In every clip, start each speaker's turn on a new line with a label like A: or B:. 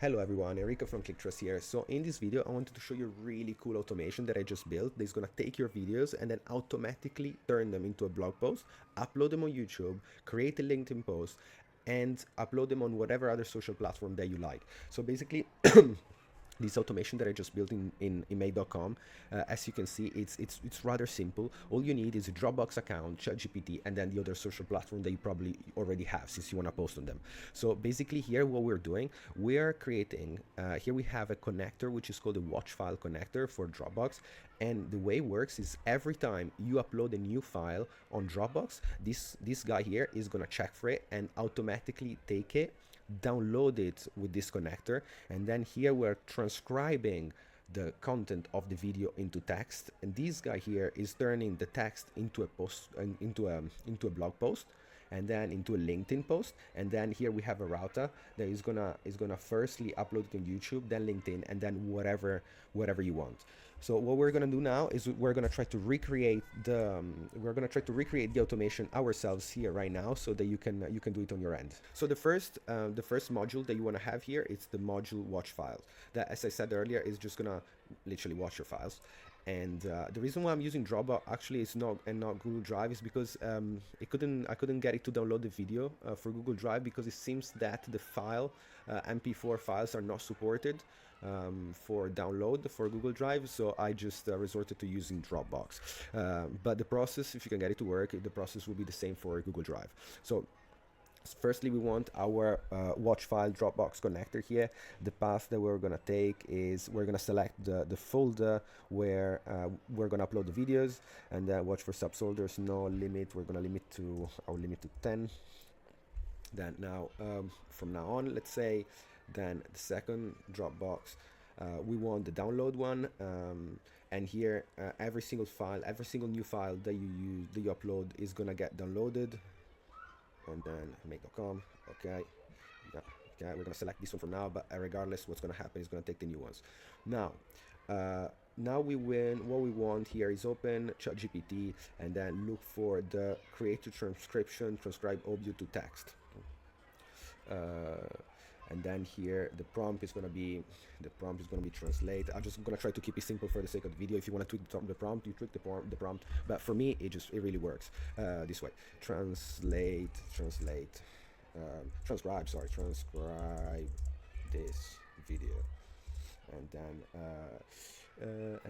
A: Hello everyone, Enrico from ClickTrust here. So in this video, I wanted to show you a really cool automation that I just built. That's gonna take your videos and then automatically turn them into a blog post, upload them on YouTube, create a LinkedIn post, and upload them on whatever other social platform that you like. So basically, this automation that I just built in Made.com, as you can see, it's rather simple. All you need is a Dropbox account, ChatGPT, and then the other social platform that you probably already have since you want to post on them. So basically here what we're doing, we're creating, here we have a connector which is called a watch file connector for Dropbox. And the way it works is every time you upload a new file on Dropbox, this guy here is gonna check for it and automatically take it, download it with this connector, and then here we're transcribing the content of the video into text, and this guy here is turning the text into a post, into a blog post, and then into a LinkedIn post. And then here we have a router that is gonna firstly upload it on YouTube, then LinkedIn, and then whatever you want. So what we're gonna do now is we're gonna try to recreate the automation ourselves here right now, so that you can do it on your end. So the first module that you want to have here is the module watch files. That, as I said earlier, is just gonna literally watch your files. And the reason why I'm using Dropbox actually is not Google Drive is because I couldn't get it to download the video for Google Drive, because it seems that the file MP4 files are not supported for download for Google Drive. So I just resorted to using Dropbox. But the process, if you can get it to work, the process will be the same for Google Drive. So firstly, we want our watch file Dropbox connector here. The path that we're gonna take is we're gonna select the folder where we're gonna upload the videos, and then watch for subfolders, no limit. We're gonna limit to our limit to 10. Then now from now on, let's say, then the second Dropbox, we want the download one, and here every single new file that you upload is gonna get downloaded. And then make.com. Okay. Yeah. Okay, we're gonna select this one for now, but regardless, what's gonna happen is gonna take the new ones. Now what we want here is open ChatGPT and then look for the create a transcription, transcribe audio to text. And then here the prompt is gonna be translate. I'm just gonna try to keep it simple for the sake of the video. If you want to tweak the prompt, you tweak the prompt, but for me it really works this way. Transcribe this video, and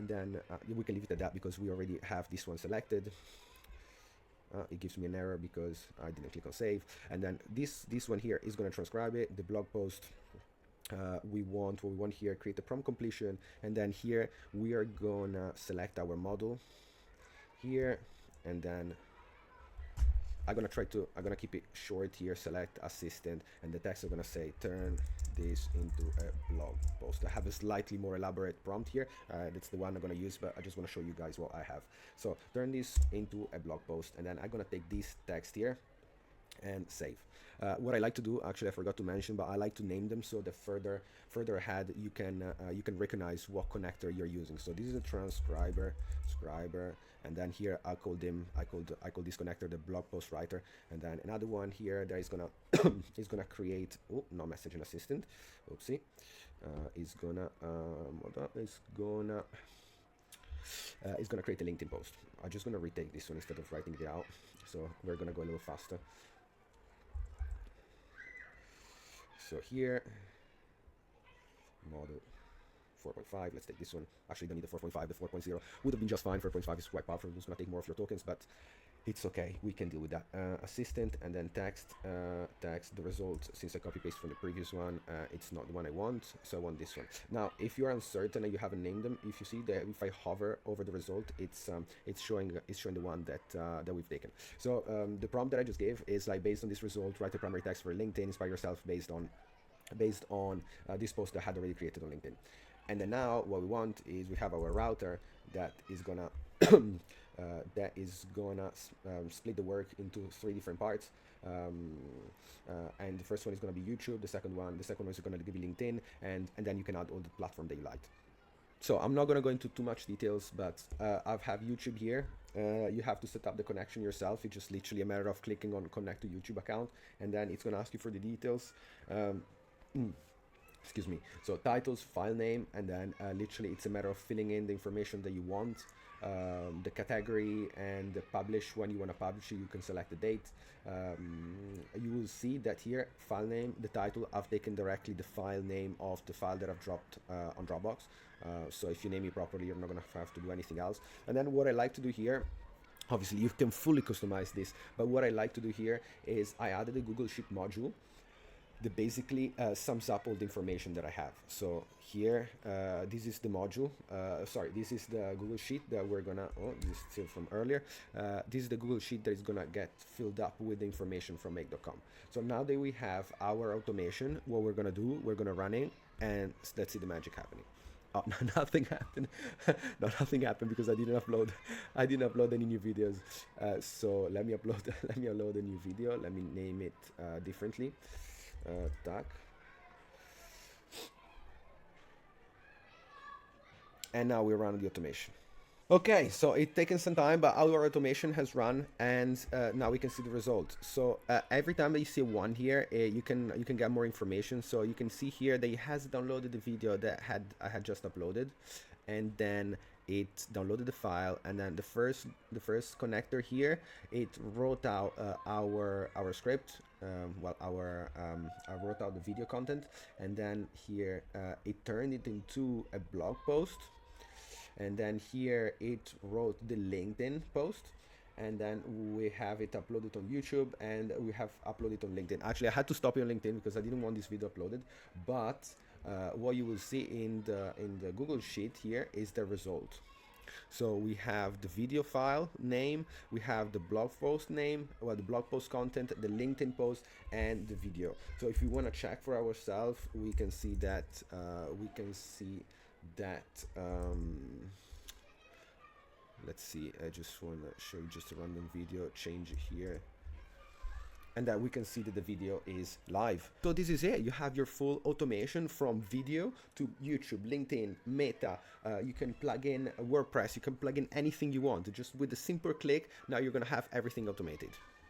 A: then we can leave it at that because we already have this one selected. It gives me an error because I didn't click on save. And then this one here is going to transcribe it. The blog post, what we want here, create the prompt completion, and then here we are gonna select our model here, and then I'm gonna keep it short here, select assistant, and the text is gonna say turn this into a blog post. I have a slightly more elaborate prompt here. That's the one I'm gonna use, but I just want to show you guys what I have. So turn this into a blog post, and then I'm gonna take this text here and save. What I like to do, actually I forgot to mention, but I like to name them so that further ahead you can recognize what connector you're using. So this is a transcriber, and then here I call this connector the blog post writer, and then another one here that is gonna is gonna create not messaging assistant, oopsie, is gonna create a LinkedIn post. I'm just gonna retake this one instead of writing it out, so we're gonna go a little faster. So here, model 4.5, let's take this one. Actually, don't need the 4.5, the 4.0 would have been just fine. 4.5 is quite powerful, it's gonna take more of your tokens, but it's okay, we can deal with that. Assistant, and then text, the result, since I copy paste from the previous one, it's not the one I want, so I want this one. Now, if you're uncertain and you haven't named them, if you see that if I hover over the result, it's showing the one that we've taken. So the prompt that I just gave is like, based on this result, write a primary text for LinkedIn, inspire yourself based on this post that I had already created on LinkedIn. And then now what we want is we have our router that is gonna split the work into 3 different parts, and the first one is going to be YouTube, the second one is going to be LinkedIn, and then you can add all the platform that you liked. So I'm not going to go into too much details, but I have YouTube here. You have to set up the connection yourself. It's just literally a matter of clicking on connect to YouTube account, and then it's going to ask you for the details. excuse me. So titles, file name, and then literally it's a matter of filling in the information that you want, the category, and the publish. When you want to publish it, you can select the date. You will see that here, file name, the title, I've taken directly the file name of the file that I've dropped on Dropbox. So if you name it properly, you're not gonna have to do anything else. And then what I like to do here, obviously you can fully customize this, but what I like to do here is I added a Google Sheet module that basically sums up all the information that I have. So here, this is the module, sorry, this is the Google Sheet that we're gonna, oh, this is still from earlier. This is the Google Sheet that is gonna get filled up with the information from make.com. So now that we have our automation, what we're gonna do, we're gonna run it, and let's see the magic happening. Oh, no, nothing happened. No, nothing happened because I didn't upload any new videos. So let me upload a new video. Let me name it differently. Tag. And now we run the automation. Okay, so it's taken some time, but our automation has run, and now we can see the result. So every time that you see one here, you can get more information. So you can see here that it has downloaded the video that I had just uploaded, and then it downloaded the file, and then the first connector here, it wrote out our script. I wrote out the video content, and then here it turned it into a blog post. And then here it wrote the LinkedIn post, and then we have it uploaded on YouTube, and we have uploaded on LinkedIn. Actually, I had to stop it on LinkedIn because I didn't want this video uploaded, but what you will see in the Google Sheet here is the result. So we have the video file name, we have the blog post name, well, the blog post content, the LinkedIn post, and the video. So if you want to check for ourselves, we can see that let's see, I just want to show you just a random video, change it here, and that we can see that the video is live. So this is it. You have your full automation from video to YouTube, LinkedIn, Meta. You can plug in WordPress, you can plug in anything you want. Just with a simple click, now you're going to have everything automated.